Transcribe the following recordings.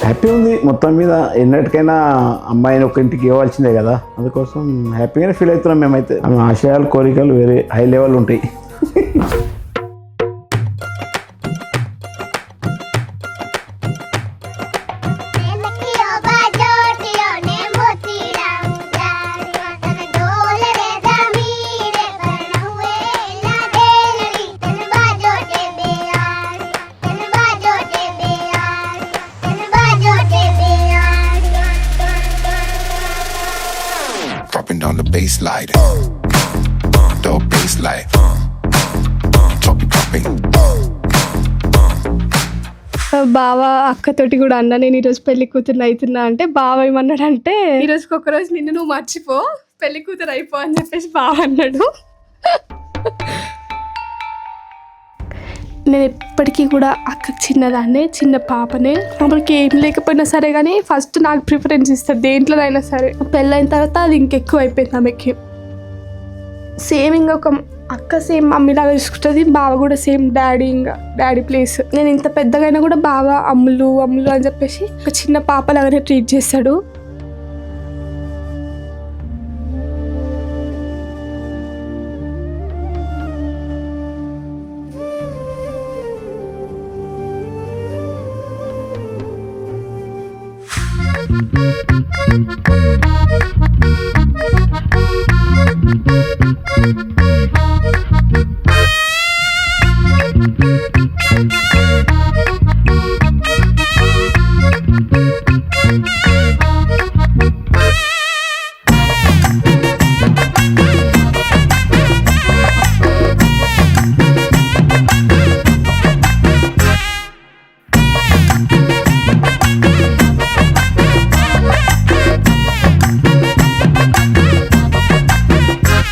Happy ఉంది మొత్తం మీద. ఎన్నటికైనా అమ్మాయిని ఒక ఇంటికి ఇవ్వాల్సిందే కదా, అందుకోసం హ్యాపీగానే ఫీల్ అవుతున్నాం మేమైతే. ఆమె ఆశయాలు కోరికలు వేరే హై లెవెల్ ఉంటాయి. On the baseline, the baseline, dropping. బావ అక్కతోటి కూడా అన్న నేను ఈరోజు పెళ్లి కూతురు అవుతున్నా అంటే బావ ఏమన్నాడంటే ఈరోజుకి ఒకరోజు నిన్ను నువ్వు మర్చిపో, పెళ్లి కూతురు అయిపో అని చెప్పేసి బావ అన్నాడు. నేను ఎప్పటికీ కూడా అక్కకి చిన్నదాన్నే, చిన్న పాపనే. ఆమెకి ఏం లేకపోయినా సరే కానీ ఫస్ట్ నాకు ప్రిఫరెన్స్ ఇస్తుంది దేంట్లోనైనా సరే. పెళ్ళైన తర్వాత అది ఇంకెక్కువ అయిపోయింది ఆమెకి. సేమ్ ఇంకొక అక్క సేమ్ మమ్మీలాగా చూసుకుంటుంది, బావ కూడా సేమ్ డాడీ, ఇంకా డాడీ ప్లేస్. నేను ఇంత పెద్దగా అయినా కూడా బావ అమ్ములు అమ్ములు అని చెప్పేసి ఒక చిన్న పాపలాగానే ట్రీట్ చేస్తాడు.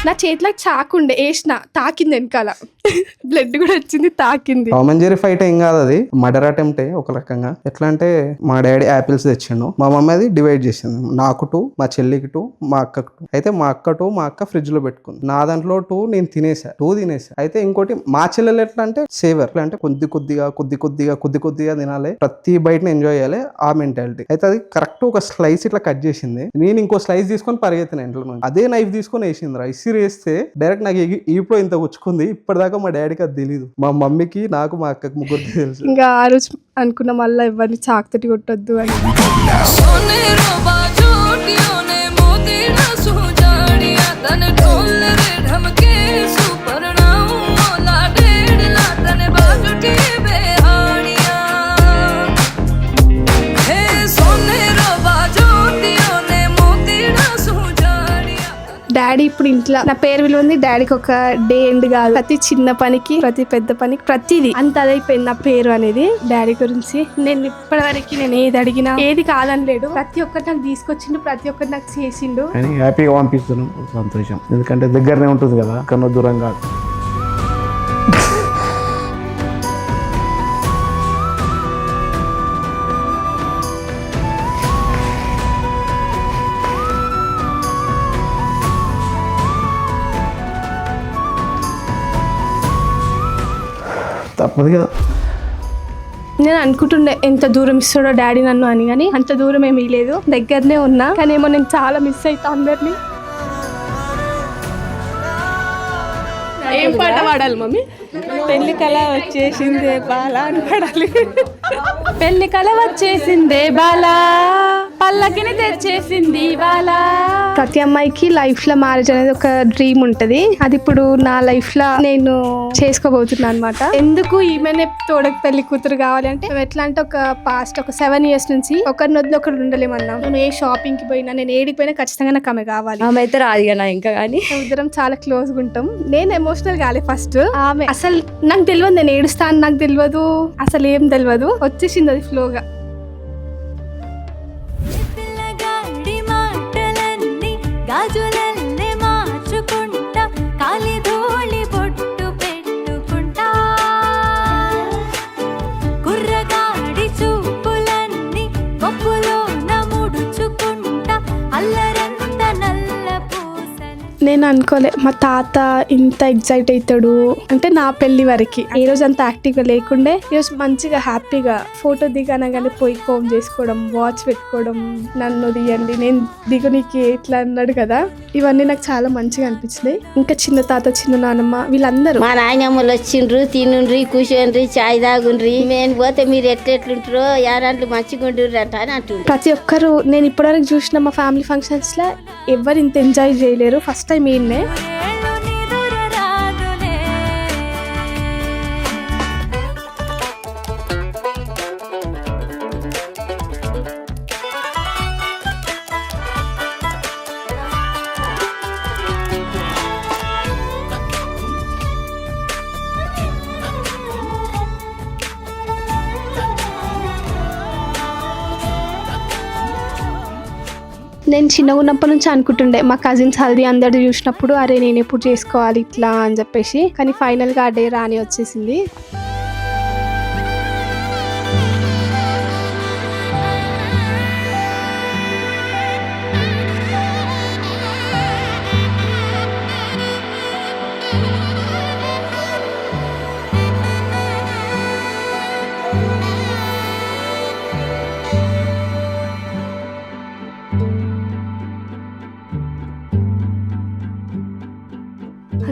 నా చేతిలో చాకుండే వేసిన, తాకింది వెనకాల, బ్లడ్ కూడా వచ్చింది, తాకింది. టామ్ అండ్ జెర్రీ ఫైట్ ఏం కాదు, అది మర్డర్ అటెంప్ట్ ఒక రకంగా. ఎట్లా అంటే మా డాడీ యాపిల్స్ తెచ్చిండు, మా మమ్మీ అది డివైడ్ చేసింది, నాకు 2, మా చెల్లికి 2, మా అక్కకు 2. అయితే మా అక్క 2 మా అక్క ఫ్రిడ్జ్ లో పెట్టుకుంది, నా దాంట్లో 2 నేను తినేసా. అయితే ఇంకోటి మా చెల్లెలు ఎట్లా అంటే సేవర్, అంటే కొద్దిగా తినాలి, ప్రతి బయటని ఎంజాయ్ చేయాలి, ఆ మెంటాలిటీ. అయితే అది కరెక్ట్ ఒక స్లైస్ ఇట్లా కట్ చేసింది, నేను ఇంకో స్లైస్ తీసుకొని పరిగెత్తిన ఇంట్లో నుంచి. అదే నైఫ్ తీసుకొని వేసింది, ఇసిరి వేస్తే డైరెక్ట్ నాకు ఇప్పుడు ఇంత వచ్చుకుంది. ఇప్పటిదాకా మా డాడీకి అది తెలీదు, మా మమ్మీకి, నాకు, మా అక్కకి ముగ్గురికి తెలుసు. ఇంకా ఆ రోజు అనుకున్న మళ్ళీ ఎవరిని చాకుతోటి కొట్టొద్దు అని. డాడీ ఇప్పుడు ఇంట్లో నా పేరు విలువ ఉంది, డాడీకి ఒక డే ఎండ్ కాదు, ప్రతి చిన్న పనికి, ప్రతి పెద్ద పనికి, ప్రతిది అంత అదైపోయింది నా పేరు అనేది. డాడీ గురించి నేను ఇప్పటివరకు నేను ఏది అడిగినా ఏది కాదని లేడు, ప్రతి ఒక్కటి నాకు తీసుకొచ్చిండు, ప్రతి ఒక్కటి నాకు చేసిండు. హ్యాపీగా పంపిస్తున్నాం, సంతోషం. ఎందుకంటే దగ్గరనే ఉంటుంది కదా, కన్నా దూరం కాదు. తప్పదు కదా. నేను అనుకుంటుండే ఎంత దూరం ఇస్తాడో డాడీ నన్ను అని, కానీ అంత దూరం ఏమీ లేదు, దగ్గరనే ఉన్నా. కానీ ఏమో నేను చాలా మిస్ అవుతా అందరినీ. ఏం పాట పాడాలి మమ్మీ? పెళ్లి కళ వచ్చేసిందే బాలా అని పాడాలి. పెళ్లి కళ వచ్చేసిందే బాలా, పల్లకిని తెచ్చేసింది బాలా. ప్రతి అమ్మాయికి లైఫ్ లో మ్యారేజ్ అనేది ఒక డ్రీమ్ ఉంటది, అది ఇప్పుడు నా లైఫ్ లో నేను చేసుకోబోతున్నా అనమాట. ఎందుకు ఈమెనే తోడకు పెళ్లి కూతురు కావాలి అంటే, ఎట్లా అంటే ఒక పాస్ట్ ఒక 7 years నుంచి ఒకరిని వద్దు ఒకరు ఉండలేమన్నా. నేను ఏ షాపింగ్ కి పోయినా, నేను ఏడికి పోయినా ఖచ్చితంగా నాకు ఆమె కావాలి. ఆమె అయితే రాదు ఇంకా, కానీ ఇద్దరం చాలా క్లోజ్ గా ఉంటాం. నేను ఎమోషనల్ కాలే ఫస్ట్, ఆమె అసలు నాకు తెలియదు, నేను ఏడుస్తాను నాకు తెలియదు, అసలు ఏం తెలియదు, వచ్చేసింది అది ఫ్లోగా. గాజులల్లే మార్చుకుంటా కాలి ధూళి బొట్టు పెట్టుకుంటా కుర్రగాడి చూపులన్నీ పప్పులో నముడుచుకుంటా అల్లరంత నల్ల పూసలు. నేను అనుకోలే మా తాత ఇంత ఎగ్జైట్ అవుతాడు అంటే నా పెళ్లి వరకు. ఈ రోజు అంత యాక్టివ్గా లేకుండే ఈరోజు మంచిగా హ్యాపీగా ఫోటో దిగనగానే పోయి ఫోన్ చేసుకోవడం, వాచ్ పెట్టుకోవడం, నన్ను దిగండి నేను దిగునికి ఎట్లా అన్నాడు కదా, ఇవన్నీ నాకు చాలా మంచిగా అనిపించినాయి. ఇంకా చిన్న తాత చిన్న నానమ్మ వీళ్ళందరూ మా నాయనమ్మలు వచ్చిండ్రు, తినుండ్రి, కూర్చోండ్రి, చాయ్ తాగుండ్రి, మేము పోతే మీరు ఎట్లెట్లుంటారో యారాంట్లు మంచిగుండ్రు అంట అని అంటుండ్రు. ప్రతి ఒక్కరు నేను ఇప్పటివరకు చూసిన మా ఫ్యామిలీ ఫంక్షన్స్ లో ఎవరు ఇంత ఎంజాయ్ చేయలేరు. ఫస్ట్ టైం ఈయన్నే. ఏళ్ళు నిదుర రాదులే. నేను చిన్నగా ఉన్నప్పటి నుంచి అనుకుంటుండే మా కజిన్స్ హల్దీ అందరు చూసినప్పుడు అరే నేను ఎప్పుడు చేసుకోవాలి ఇట్లా అని చెప్పేసి, కానీ ఫైనల్గా ఆ డే రాని వచ్చేసింది.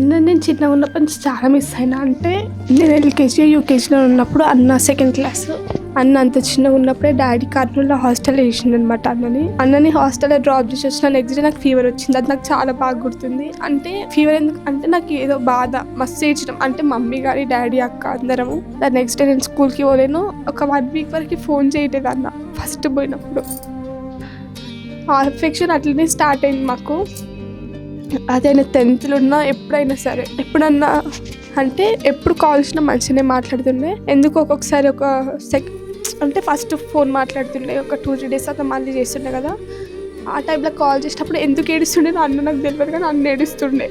అన్న నేను చిన్నగా ఉన్నప్పటి నుంచి చాలా మిస్ అయినా. అంటే నేను ఎల్కేజీ యూకేజీలో ఉన్నప్పుడు అన్న సెకండ్ క్లాస్. అన్న అంత చిన్నగా ఉన్నప్పుడే డాడీ కర్నూలులో హాస్టల్లో వేసిండు అనమాట అన్నని హాస్టల్లో డ్రాప్ చేసి వచ్చిన నెక్స్ట్ డే నాకు ఫీవర్ వచ్చింది. అది నాకు చాలా బాగా గుర్తుంది. అంటే ఫీవర్ ఎందుకు అంటే నాకు ఏదో బాధ మస్తు ఏడ్చడం. అంటే మమ్మీ గారి డాడీ అక్క అందరము. దాని నెక్స్ట్ డే నేను స్కూల్కి పోలేను. ఒక 1 వీక్ వరకు ఫోన్ చేయలేదు అన్న ఫస్ట్ పోయినప్పుడు. ఆ ఎఫెక్షన్ అట్లనే స్టార్ట్ అయింది మాకు. అదైనా 10th ఉన్నా ఎప్పుడైనా సరే ఎప్పుడన్నా అంటే ఎప్పుడు కాల్ చేసినా మంచిగానే మాట్లాడుతుండే. ఎందుకు ఒక్కొక్కసారి ఒక అంటే ఫస్ట్ ఫోన్ మాట్లాడుతుండే, ఒక 2-3 days అట్లా మళ్ళీ చేస్తుండే కదా. ఆ టైంలో కాల్ చేసినప్పుడు ఎందుకు ఏడుస్తుండే అన్న నాకు తెలియదు, కానీ అన్న ఏడుస్తుండే.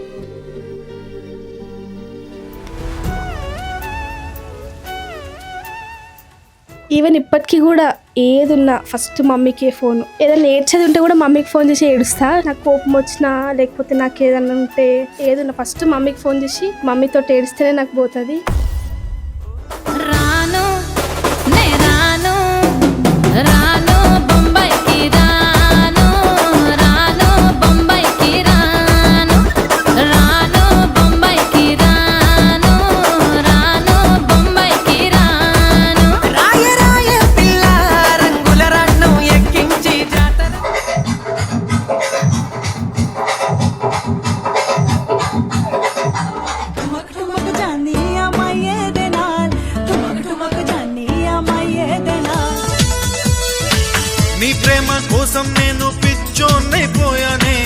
ఈవెన్ ఇప్పటికీ కూడా ఏదున్నా ఫస్ట్ మమ్మీకే ఫోన్. ఏదైనా ఏడ్చేది ఉంటే కూడా మమ్మీకి ఫోన్ చేసి ఏడుస్తా. నాకు కోపం వచ్చినా లేకపోతే నాకు ఏదన్నా ఉంటే ఏదున్నా ఫస్ట్ మమ్మీకి ఫోన్ చేసి మమ్మీతో ఏడిస్తేనే నాకు పోతుంది. రాను నే రాను రాను బొంబాయికి రాను రాను బొంబాయికి రాను రాను బొంబాయికి రాను రాను బొంబాయికి రాను. రాయ రాయ పిల్ల రంగుల రన్ను ఎక్కించి జాతర. నీ ప్రేమ కోసం నేను పిచ్చోన్నైపోయానే,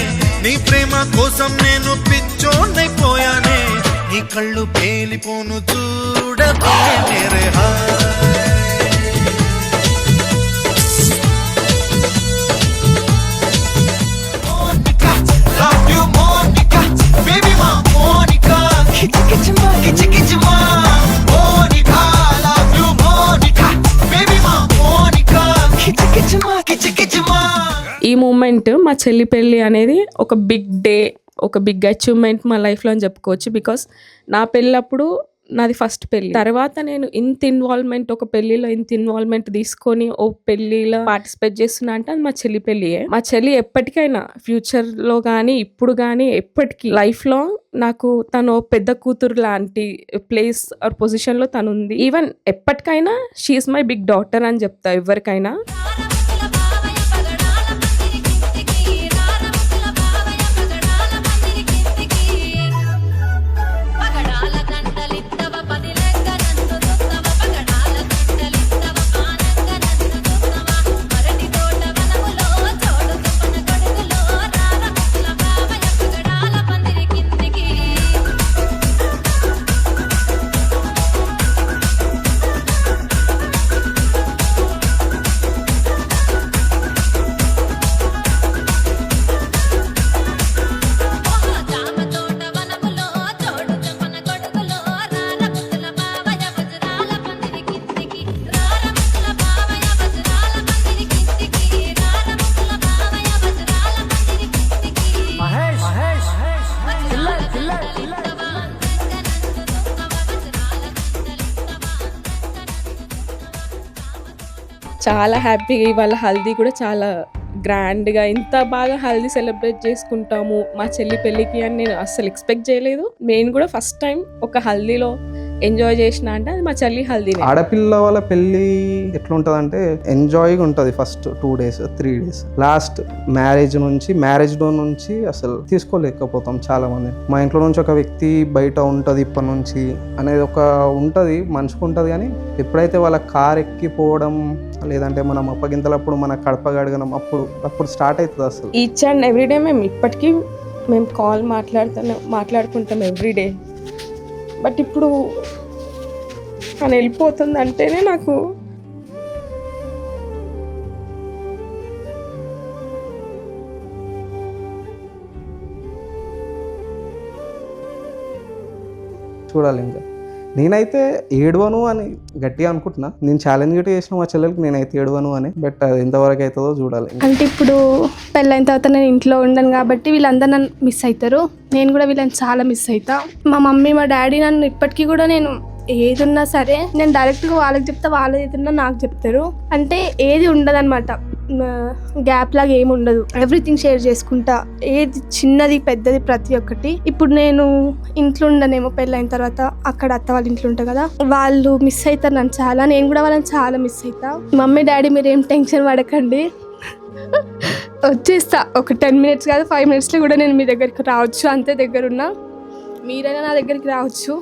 నీ ప్రేమ కోసం నేను పిచ్చోన్నైపోయానే, నీ కళ్ళు పేలిపోను చూడకే మేరే ఈ మూమెంట్ మా చెల్లి పెళ్ళి అనేది ఒక బిగ్ డే, ఒక బిగ్ అచీవ్మెంట్ మా లైఫ్లో అని చెప్పుకోవచ్చు. బికాస్ నా పెళ్ళప్పుడు నాది ఫస్ట్ పెళ్ళి. తర్వాత నేను ఇంత ఇన్వాల్వ్మెంట్, ఒక పెళ్లిలో ఇంత ఇన్వాల్వ్మెంట్ తీసుకొని ఓ పెళ్లిలో పార్టిసిపేట్ చేస్తున్నా అంటే అది మా చెల్లి పెళ్ళియే. మా చెల్లి ఎప్పటికైనా ఫ్యూచర్ లో కానీ ఇప్పుడు కానీ ఎప్పటికీ లైఫ్ లో నాకు తను పెద్ద కూతురు లాంటి ప్లేస్ ఆర్ పొజిషన్ లో తను ఉంది. ఈవెన్ ఎప్పటికైనా షీఈస్ మై బిగ్ డాటర్ అని చెప్తా ఎవరికైనా. చాలా హ్యాపీగా ఇవాళ హల్దీ కూడా చాలా గ్రాండ్గా ఇంత బాగా హల్దీ సెలబ్రేట్ చేసుకుంటాము మా చెల్లి పెళ్ళికి అని నేను అస్సలు ఎక్స్పెక్ట్ చేయలేదు. నేను కూడా ఫస్ట్ టైం ఒక హల్దీలో ఎంజాయ్ చేసిన అంటే అది మా చెల్లి హల్దీ. ఆడపిల్ల వాళ్ళ పెళ్ళి ఎట్లుంటుంది అంటే ఎంజాయ్గా ఉంటుంది first 2 days 3 days. Last marriage day నుంచి అసలు తీసుకోలేకపోతాం చాలా మంది. మా ఇంట్లో నుంచి ఒక వ్యక్తి బయట ఉంటుంది ఇప్పటి నుంచి అనేది ఒక ఉంటుంది మనిషికి ఉంటుంది, కానీ ఎప్పుడైతే వాళ్ళ కార్ ఎక్కిపోవడం లేదంటే మనం అప్పగింతలప్పుడు మన కడప గడగడం అప్పుడు స్టార్ట్ అవుతుంది అసలు. ఈచ్ అండ్ ఎవ్రీడే మేము ఇప్పటికీ కాల్ మాట్లాడుకుంటాం ఎవ్రీడే. బట్ ఇప్పుడు తను వెళ్ళిపోతుంది అంటేనే నాకు చూడాలి. ఇంకా నేనైతే ఏడవను అని గట్టిగా అనుకుంటున్నా. నేను ఛాలెంజ్ గట్టి చేసిన మా చెల్లెలకి నేనైతే ఏడవను అని. బట్ అది ఎంతవరకు అవుతుందో చూడాలి. అంటే ఇప్పుడు పెళ్ళైన తర్వాత నేను ఇంట్లో ఉండను కాబట్టి వీళ్ళందరూ నన్ను మిస్ అవుతారు. నేను కూడా వీళ్ళని చాలా మిస్ అవుతా. మా మమ్మీ మా డాడీ నన్ను ఇప్పటికీ కూడా నేను ఏది ఉన్నా సరే నేను డైరెక్ట్గా వాళ్ళకి చెప్తా, వాళ్ళు ఏదన్నా నాకు చెప్తారు. అంటే ఏది ఉండదు అనమాట, గ్యాప్ లాగా ఏమి ఉండదు. ఎవ్రీథింగ్ షేర్ చేసుకుంటా, ఏది చిన్నది పెద్దది ప్రతి ఒక్కటి. ఇప్పుడు నేను ఇంట్లో ఉండనేమో పెళ్ళైన తర్వాత, అక్కడ అత్త వాళ్ళ ఇంట్లో ఉంటా కదా, వాళ్ళు మిస్ అవుతారు నన్ను చాలా. నేను కూడా వాళ్ళని చాలా మిస్ అవుతా. మమ్మీ డాడీ మీరు ఏం టెన్షన్ పడకండి, వచ్చేస్తా. ఒక 10 minutes కాదు 5 minutesలో కూడా నేను మీ దగ్గరికి రావచ్చు. అంతే దగ్గరున్నా మీరైనా నా దగ్గరికి రావచ్చు.